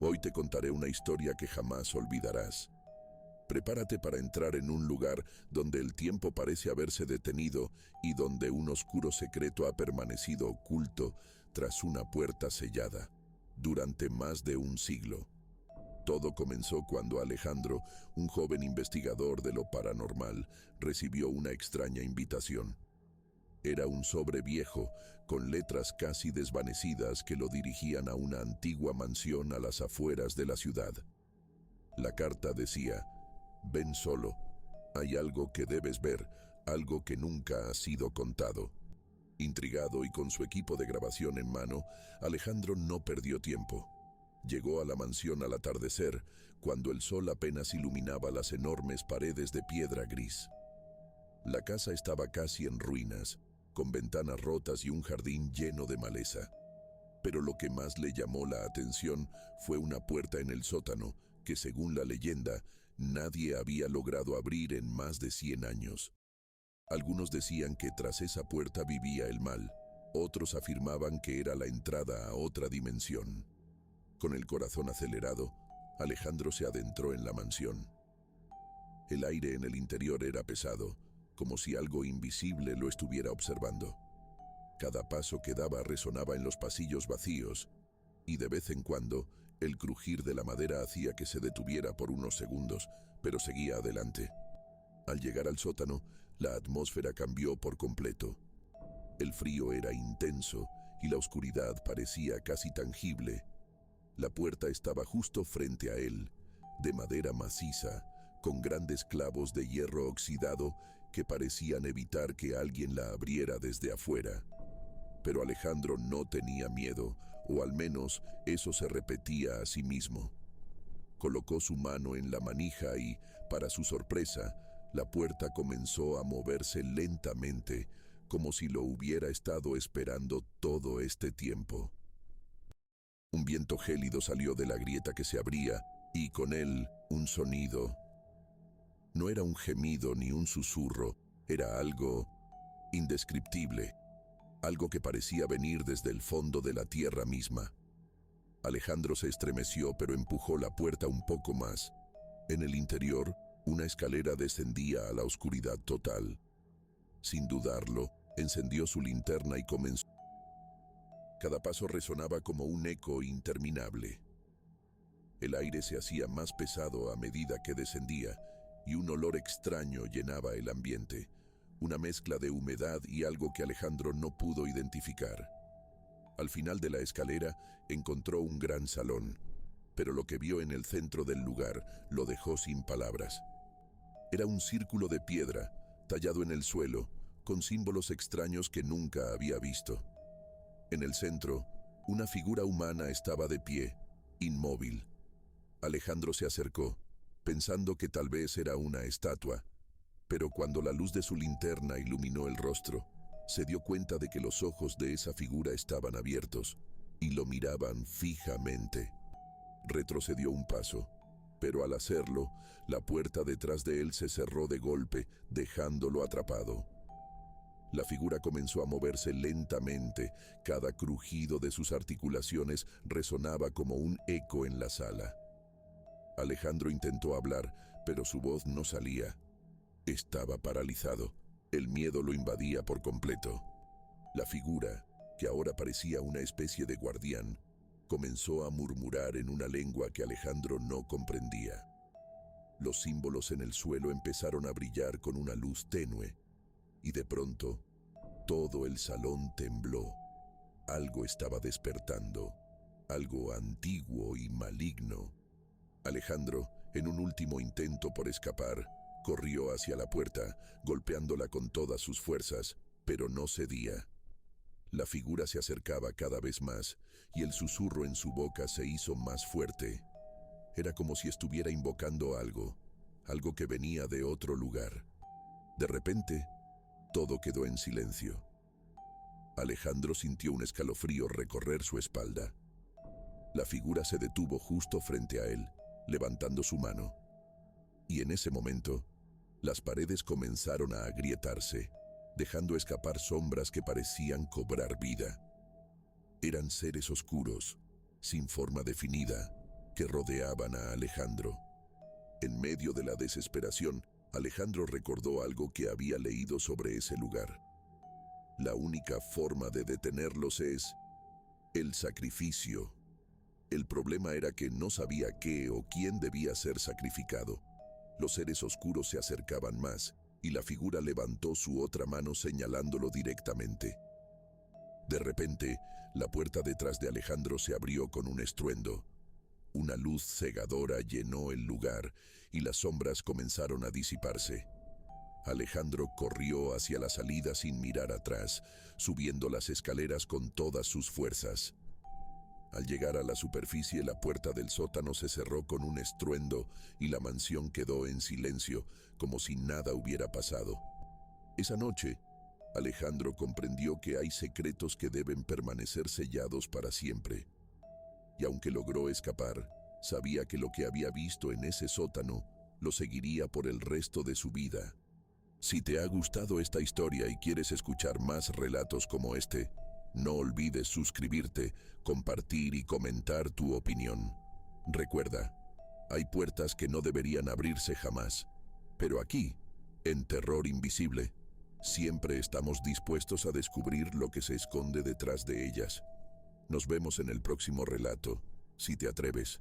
Hoy te contaré una historia que jamás olvidarás. Prepárate para entrar en un lugar donde el tiempo parece haberse detenido y donde un oscuro secreto ha permanecido oculto tras una puerta sellada durante más de un siglo. Todo comenzó cuando Alejandro, un joven investigador de lo paranormal, recibió una extraña invitación. Era un sobre viejo, con letras casi desvanecidas que lo dirigían a una antigua mansión a las afueras de la ciudad. La carta decía: «Ven solo. Hay algo que debes ver, algo que nunca ha sido contado». Intrigado y con su equipo de grabación en mano, Alejandro no perdió tiempo. Llegó a la mansión al atardecer, cuando el sol apenas iluminaba las enormes paredes de piedra gris. La casa estaba casi en ruinas, con ventanas rotas y un jardín lleno de maleza. Pero lo que más le llamó la atención fue una puerta en el sótano que, según la leyenda, nadie había logrado abrir en más de 100 años. Algunos decían que tras esa puerta vivía el mal, otros afirmaban que era la entrada a otra dimensión. Con el corazón acelerado, Alejandro se adentró en la mansión. El aire en el interior era pesado, como si algo invisible lo estuviera observando. Cada paso que daba resonaba en los pasillos vacíos, y de vez en cuando el crujir de la madera hacía que se detuviera por unos segundos, pero seguía adelante. Al llegar al sótano, la atmósfera cambió por completo. El frío era intenso y la oscuridad parecía casi tangible. La puerta estaba justo frente a él, de madera maciza, con grandes clavos de hierro oxidado que parecían evitar que alguien la abriera desde afuera. Pero Alejandro no tenía miedo, o al menos eso se repetía a sí mismo. Colocó su mano en la manija y, para su sorpresa, la puerta comenzó a moverse lentamente, como si lo hubiera estado esperando todo este tiempo. Un viento gélido salió de la grieta que se abría, y con él un sonido. No era un gemido ni un susurro, era algo indescriptible, algo que parecía venir desde el fondo de la tierra misma. Alejandro se estremeció, pero empujó la puerta un poco más. En el interior, una escalera descendía a la oscuridad total. Sin dudarlo, encendió su linterna y comenzó. Cada paso resonaba como un eco interminable. El aire se hacía más pesado a medida que descendía, y un olor extraño llenaba el ambiente, una mezcla de humedad y algo que Alejandro no pudo identificar. Al final de la escalera encontró un gran salón, pero lo que vio en el centro del lugar lo dejó sin palabras. Era un círculo de piedra, tallado en el suelo, con símbolos extraños que nunca había visto. En el centro, una figura humana estaba de pie, inmóvil. Alejandro se acercó, pensando que tal vez era una estatua, pero cuando la luz de su linterna iluminó el rostro, se dio cuenta de que los ojos de esa figura estaban abiertos y lo miraban fijamente. Retrocedió un paso, pero al hacerlo, la puerta detrás de él se cerró de golpe, dejándolo atrapado. La figura comenzó a moverse lentamente, cada crujido de sus articulaciones resonaba como un eco en la sala. Alejandro intentó hablar, pero su voz no salía. Estaba paralizado. El miedo lo invadía por completo. La figura, que ahora parecía una especie de guardián, comenzó a murmurar en una lengua que Alejandro no comprendía. Los símbolos en el suelo empezaron a brillar con una luz tenue, y de pronto, todo el salón tembló. Algo estaba despertando, algo antiguo y maligno. Alejandro, en un último intento por escapar, corrió hacia la puerta, golpeándola con todas sus fuerzas, pero no cedía. La figura se acercaba cada vez más, y el susurro en su boca se hizo más fuerte. Era como si estuviera invocando algo que venía de otro lugar. De repente, todo quedó en silencio. Alejandro sintió un escalofrío recorrer su espalda. La figura se detuvo justo frente a él, levantando su mano. Y en ese momento, las paredes comenzaron a agrietarse, dejando escapar sombras que parecían cobrar vida. Eran seres oscuros, sin forma definida, que rodeaban a Alejandro. En medio de la desesperación, Alejandro recordó algo que había leído sobre ese lugar. La única forma de detenerlos es el sacrificio. El problema era que no sabía qué o quién debía ser sacrificado. Los seres oscuros se acercaban más, y la figura levantó su otra mano señalándolo directamente. De repente, la puerta detrás de Alejandro se abrió con un estruendo. Una luz cegadora llenó el lugar y las sombras comenzaron a disiparse. Alejandro corrió hacia la salida sin mirar atrás, subiendo las escaleras con todas sus fuerzas. Al llegar a la superficie, la puerta del sótano se cerró con un estruendo y la mansión quedó en silencio, como si nada hubiera pasado. Esa noche, Alejandro comprendió que hay secretos que deben permanecer sellados para siempre. Y aunque logró escapar, sabía que lo que había visto en ese sótano lo seguiría por el resto de su vida. Si te ha gustado esta historia y quieres escuchar más relatos como este, no olvides suscribirte, compartir y comentar tu opinión. Recuerda, hay puertas que no deberían abrirse jamás, pero aquí, en Terror Invisible, siempre estamos dispuestos a descubrir lo que se esconde detrás de ellas. Nos vemos en el próximo relato, si te atreves.